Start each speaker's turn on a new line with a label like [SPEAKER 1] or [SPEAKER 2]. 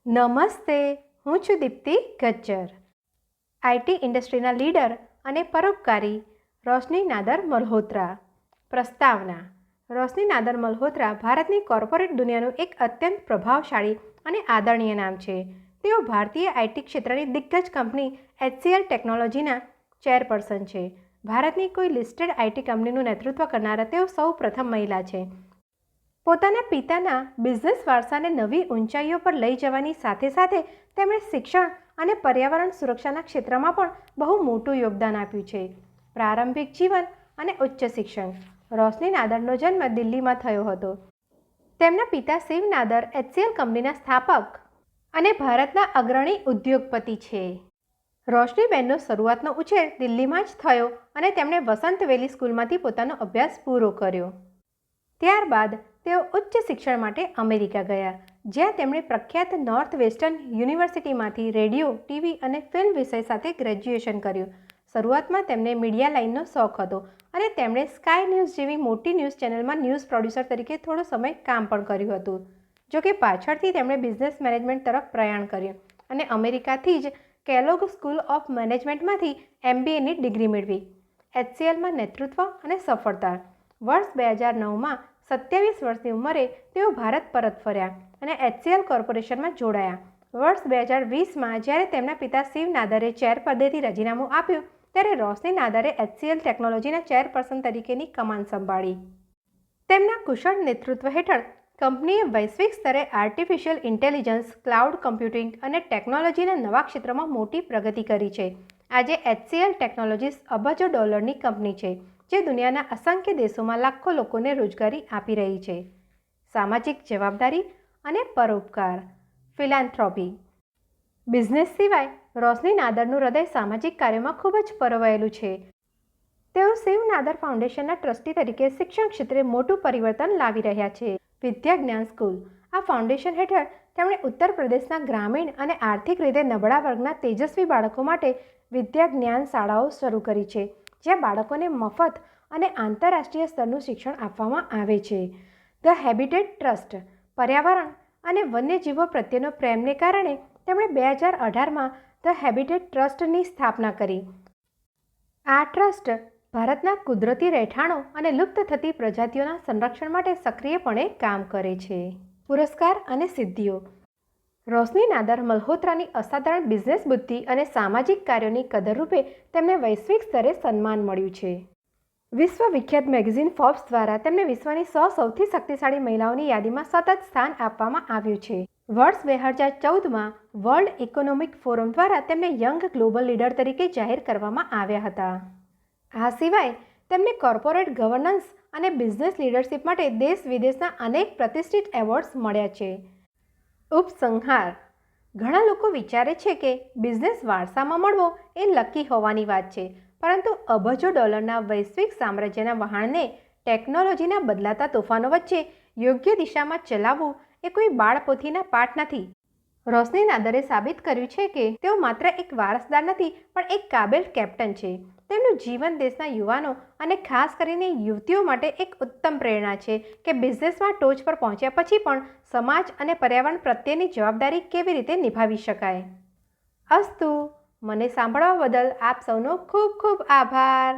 [SPEAKER 1] નમસ્તે, હું છું દીપ્તિ ગજ્જર. આઈટી ઇન્ડસ્ટ્રીના લીડર અને પરોપકારી રોશની નાદર મલ્હોત્રા. પ્રસ્તાવના: રોશની નાદર મલ્હોત્રા ભારતની કોર્પોરેટ દુનિયાનું એક અત્યંત પ્રભાવશાળી અને આદરણીય નામ છે. તેઓ ભારતીય આઈટી ક્ષેત્રની દિગ્ગજ કંપની HCL ટેકનોલોજીના ચેરપર્સન છે. ભારતની કોઈ લિસ્ટેડ આઈટી કંપનીનું નેતૃત્વ કરનારા તેઓ સૌ પ્રથમ મહિલા છે. પોતાના પિતાના બિઝનેસ વારસાને નવી ઊંચાઈઓ પર લઈ જવાની સાથે સાથે તેમણે શિક્ષણ અને પર્યાવરણ સુરક્ષાના ક્ષેત્રમાં પણ બહુ મોટું યોગદાન આપ્યું છે. પ્રારંભિક જીવન અને ઉચ્ચ શિક્ષણ: રોશની નાદરનો જન્મ દિલ્હીમાં થયો હતો. તેમના પિતા શિવ નાદર HCL કંપનીના સ્થાપક અને ભારતના અગ્રણી ઉદ્યોગપતિ છે. રોશનીબેનનો શરૂઆતનો ઉછેર દિલ્હીમાં જ થયો અને તેમણે વસંત વેલી સ્કૂલમાંથી પોતાનો અભ્યાસ પૂરો કર્યો. ત્યારબાદ તેઓ ઉચ્ચ શિક્ષણ માટે અમેરિકા ગયા, જ્યાં તેમણે પ્રખ્યાત નોર્થ વેસ્ટર્ન યુનિવર્સિટીમાંથી રેડિયો, ટીવી અને ફિલ્મ વિષય સાથે ગ્રેજ્યુએશન કર્યું. શરૂઆતમાં તેમને મીડિયા લાઇનનો શોખ હતો અને તેમણે સ્કાય ન્યૂઝ જેવી મોટી ન્યૂઝ ચેનલમાં ન્યૂઝ પ્રોડ્યુસર તરીકે થોડો સમય કામ પણ કર્યું હતું. જોકે પાછળથી તેમણે બિઝનેસ મેનેજમેન્ટ તરફ પ્રયાણ કર્યું અને અમેરિકાથી જ કેલોગ સ્કૂલ ઓફ મેનેજમેન્ટમાંથી MBAની ડિગ્રી મેળવી. HCLમાં નેતૃત્વ અને સફળતા: વર્ષ 2009માં 27 વર્ષની ઉંમરે તેઓ ભારત પરત ફર્યા અને HCL કોર્પોરેશનમાં જોડાયા. વર્ષ 2020માં જ્યારે તેમના પિતા શિવ નાદરે ચેર પદેથી રાજીનામું આપ્યું, ત્યારે રોશની નાદરે HCL ટેકનોલોજીના ચેરપર્સન તરીકેની કમાન સંભાળી. તેમના કુશળ નેતૃત્વ હેઠળ કંપનીએ વૈશ્વિક સ્તરે આર્ટિફિશિયલ ઇન્ટેલિજન્સ, ક્લાઉડ કમ્પ્યુટિંગ અને ટેકનોલોજીના નવા ક્ષેત્રોમાં મોટી પ્રગતિ કરી છે. આજે HCL ટેકનોલોજીસ અબજો ડોલરની કંપની છે, જે દુનિયાના અસંખ્ય દેશોમાં લાખો લોકોને રોજગારી આપી રહી છે. સામાજિક જવાબદારી અને પરોપકાર: ફિલાન્થ્રોપી. બિઝનેસ સિવાય રોશની નાદરનું હૃદય સામાજિક કાર્યોમાં ખૂબ જ પરોવાયેલું છે. તેઓ શિવ નાદર ફાઉન્ડેશનના ટ્રસ્ટી તરીકે શિક્ષણ ક્ષેત્રે મોટું પરિવર્તન લાવી રહ્યા છે. વિદ્યા જ્ઞાન સ્કૂલ: આ ફાઉન્ડેશન હેઠળ તેમણે ઉત્તર પ્રદેશના ગ્રામીણ અને આર્થિક રીતે નબળા વર્ગના તેજસ્વી બાળકો માટે વિદ્યા જ્ઞાન શાળાઓ શરૂ કરી છે, જ્યાં બાળકોને મફત અને આંતરરાષ્ટ્રીય સ્તરનું શિક્ષણ આપવામાં આવે છે. ધ હેબિટેટ ટ્રસ્ટ: પર્યાવરણ અને વન્યજીવો પ્રત્યેનો પ્રેમને કારણે તેમણે 2018માં ધ હેબિટેટ ટ્રસ્ટની સ્થાપના કરી. આ ટ્રસ્ટ ભારતના કુદરતી રહેઠાણો અને લુપ્ત થતી પ્રજાતિઓના સંરક્ષણ માટે સક્રિયપણે કામ કરે છે. પુરસ્કાર અને સિદ્ધિઓ: રોશની નાદર મલ્હોત્રાની અસાધારણ બિઝનેસ બુદ્ધિ અને સામાજિક કાર્યોની કદરરૂપે તેમને વૈશ્વિક સ્તરે સન્માન મળ્યું છે. વિશ્વવિખ્યાત મેગેઝિન ફોર્બ્સ દ્વારા તેમને વિશ્વની 100 સૌથી શક્તિશાળી મહિલાઓની યાદીમાં સતત સ્થાન આપવામાં આવ્યું છે. વર્ષ 2014માં વર્લ્ડ ઇકોનોમિક ફોરમ દ્વારા તેમને યંગ ગ્લોબલ લીડર તરીકે જાહેર કરવામાં આવ્યા હતા. આ સિવાય તેમને કોર્પોરેટ ગવર્નન્સ અને બિઝનેસ લીડરશિપ માટે દેશ-વિદેશના અનેક પ્રતિષ્ઠિત એવોર્ડ્સ મળ્યા છે. ઉપસંહાર: ઘણા લોકો વિચારે છે કે બિઝનેસ વારસામાં મળવો એ લકી હોવાની વાત છે, પરંતુ અબજો ડોલરના વૈશ્વિક સામ્રાજ્યના વહાણને ટેકનોલોજીના બદલાતા તોફાનો વચ્ચે યોગ્ય દિશામાં ચલાવવું એ કોઈ બાળપોથીના પાઠ નથી. રોશની નાદરે સાબિત કર્યું છે કે તેઓ માત્ર એક વારસદાર નથી, પણ એક કાબેલ કેપ્ટન છે. તેમનું જીવન દેશના યુવાનો અને ખાસ કરીને યુવતીઓ માટે એક ઉત્તમ પ્રેરણા છે કે બિઝનેસમાં ટોચ પર પહોંચ્યા પછી પણ સમાજ અને પર્યાવરણ પ્રત્યેની જવાબદારી કેવી રીતે નિભાવી શકાય. અસ્તુ. મને સાંભળવા બદલ આપ સૌનો ખૂબ ખૂબ આભાર.